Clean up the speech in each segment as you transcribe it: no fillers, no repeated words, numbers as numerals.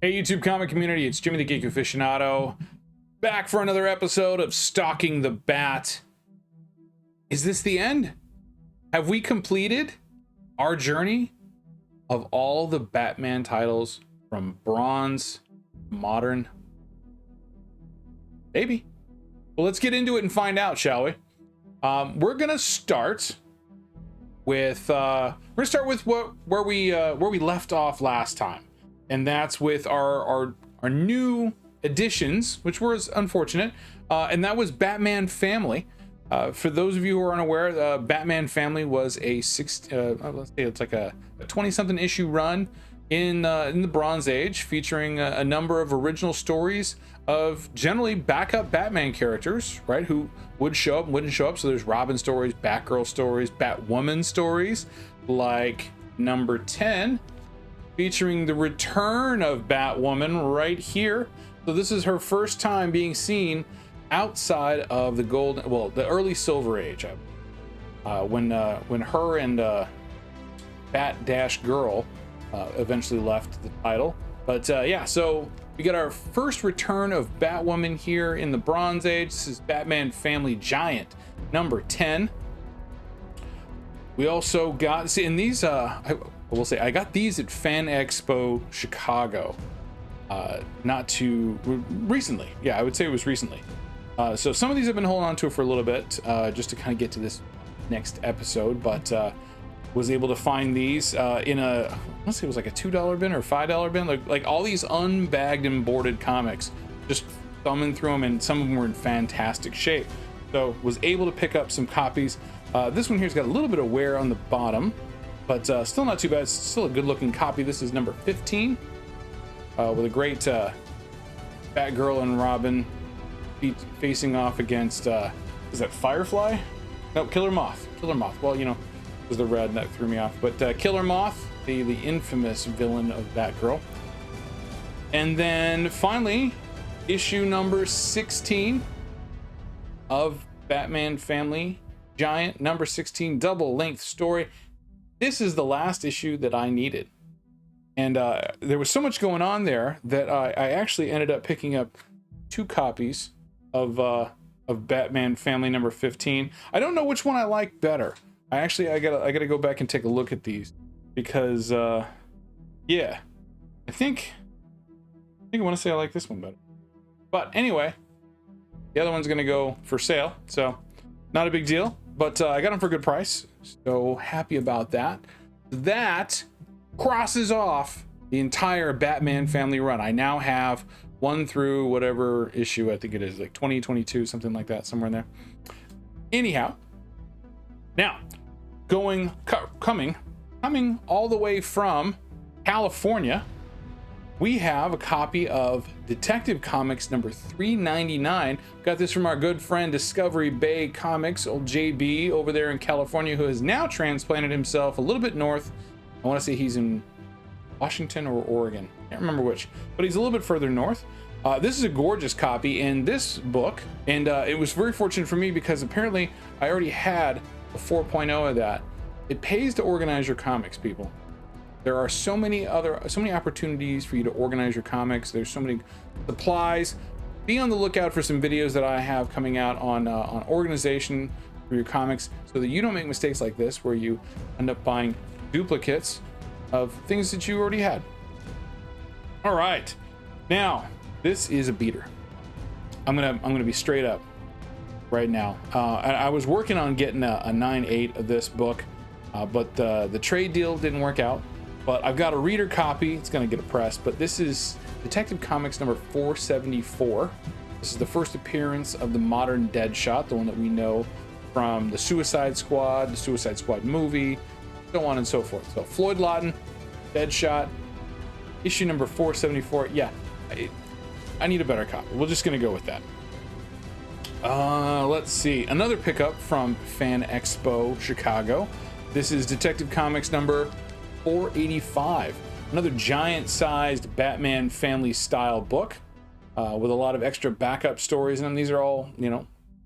Hey YouTube comic community, it's Jimmy the Geek Aficionado, back for another episode of Stalking the Bat. Is this the end? Have we completed our journey of all the Batman titles from Bronze, Modern? Maybe. Well, let's get into it and find out, shall we? We're gonna start with where we left off last time. And that's with our new additions, which was unfortunate, and that was Batman Family. For those of you who are unaware, Batman Family was let's say it's like a 20-something issue run in the Bronze Age, featuring a number of original stories of generally backup Batman characters, right? Who would show up and wouldn't show up. So there's Robin stories, Batgirl stories, Batwoman stories, like number 10. Featuring the return of Batwoman right here. So this is her first time being seen outside of the early Silver Age, when her and Bat-Girl eventually left the title. But yeah, so we got our first return of Batwoman here in the Bronze Age. This is Batman Family Giant number 10. We also got, in these, I will say I got these at Fan Expo Chicago, not too recently. Yeah, I would say it was recently. So some of these I've been holding on to for a little bit, just to kind of get to this next episode, but was able to find these in a, let's say it was like a $2 bin or $5 bin, like all these unbagged and boarded comics, just thumbing through them, and some of them were in fantastic shape. So was able to pick up some copies. This one here's got a little bit of wear on the bottom, but still not too bad. It's still a good looking copy. This is number 15, with a great Batgirl and Robin facing off against, is that Firefly? No, Killer Moth. Killer Moth. Well, you know, it was the red that threw me off. But Killer Moth, the infamous villain of Batgirl. And then finally, issue number 16 of Batman Family Giant, number 16, double length story. This is the last issue that I needed, and there was so much going on there that I actually ended up picking up 2 copies of Batman Family number 15. I don't know which one I like better. I gotta go back and take a look at these, because yeah, I think I want to say I like this one better. But anyway, the other one's gonna go for sale, so not a big deal. But I got them for a good price, so happy about that. That crosses off the entire Batman Family run. I now have 1 through whatever issue I think it is, like 2022, something like that, somewhere in there. Anyhow, now coming all the way from California, we have a copy of Detective Comics number 399. Got this from our good friend Discovery Bay Comics, old JB over there in California, who has now transplanted himself a little bit north. I want to say he's in Washington or Oregon. Can't remember which, but he's a little bit further north. This is a gorgeous copy in this book, and it was very fortunate for me because apparently I already had a 4.0 of that. It pays to organize your comics, people. There are so many opportunities for you to organize your comics. There's so many supplies. Be on the lookout for some videos that I have coming out on organization for your comics, so that you don't make mistakes like this, where you end up buying duplicates of things that you already had. All right, now this is a beater. I'm gonna be straight up right now. I was working on getting a 9/8 of this book, but the trade deal didn't work out. But I've got a reader copy. It's going to get a press, but this is Detective Comics number 474. This is the first appearance of the modern Deadshot, the one that we know from the Suicide Squad movie, so on and so forth. So Floyd Lawton, Deadshot, issue number 474. Yeah, I need a better copy. We're just going to go with that. Let's see. Another pickup from Fan Expo Chicago. This is Detective Comics number 485, another giant-sized Batman Family style book with a lot of extra backup stories in them. These are all,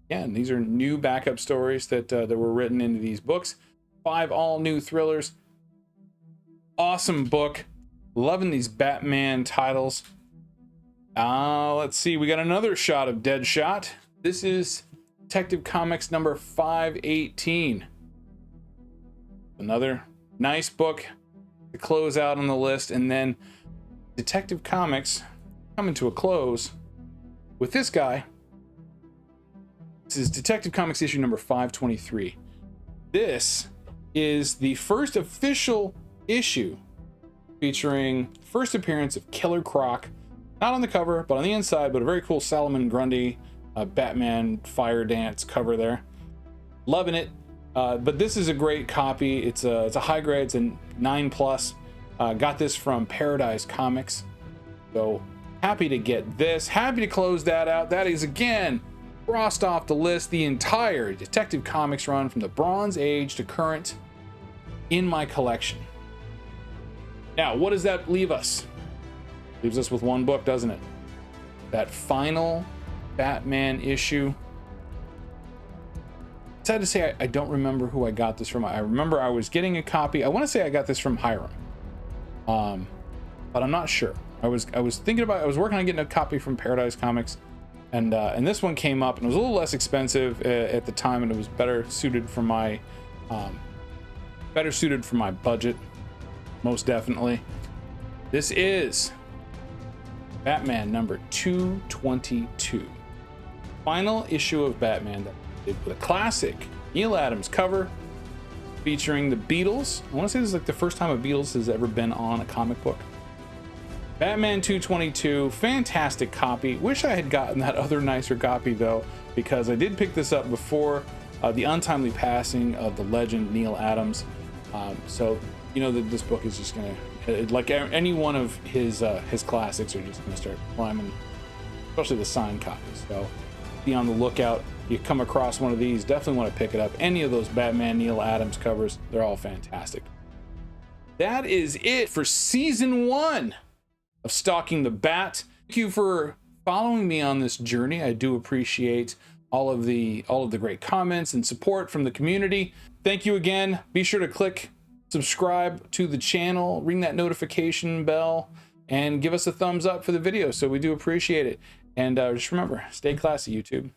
these are new backup stories that were written into these books. 5 all new thrillers. Awesome book. Loving these Batman titles. Let's see, we got another shot of Deadshot. This is Detective Comics number 518. Another nice book to close out on the list, and then Detective Comics coming to a close with this guy. This is Detective Comics issue number 523. This is the first official issue featuring first appearance of Killer Croc, not on the cover but on the inside, but a very cool Solomon Grundy Batman fire dance cover there. Loving it. But this is a great copy. It's a high grade. It's a 9+. Got this from Paradise Comics, so happy to get this. Happy to close that out. That is again crossed off the list, the entire Detective Comics run from the Bronze Age to current in my collection. Now, what does that leave us? Leaves us with one book, doesn't it? That final Batman issue. Sad to say, I don't remember who I got this from. I remember I was getting a copy. I want to say I got this from Hiram, but I'm not sure. I was thinking about. I was working on getting a copy from Paradise Comics, and this one came up, and it was a little less expensive at the time, and it was better suited for my budget, most definitely. This is Batman number 222, final issue of Batman that did with a classic Neil Adams cover featuring the Beatles. I want to say this is like the first time a Beatles has ever been on a comic book. Batman 222, fantastic copy. Wish I had gotten that other nicer copy though, because I did pick this up before the untimely passing of the legend Neil Adams. So you know that this book is just gonna, like any one of his classics, are just gonna start climbing, especially the signed copies. So be on the lookout. You come across one of these, definitely want to pick it up. Any of those Batman Neil Adams covers, they're all fantastic. That is it for season 1 of Stalking the Bat. Thank you for following me on this journey. I do appreciate all of the great comments and support from the community. Thank you again. Be sure to click subscribe to the channel, ring that notification bell, and give us a thumbs up for the video. So we do appreciate it. And just remember, stay classy, YouTube.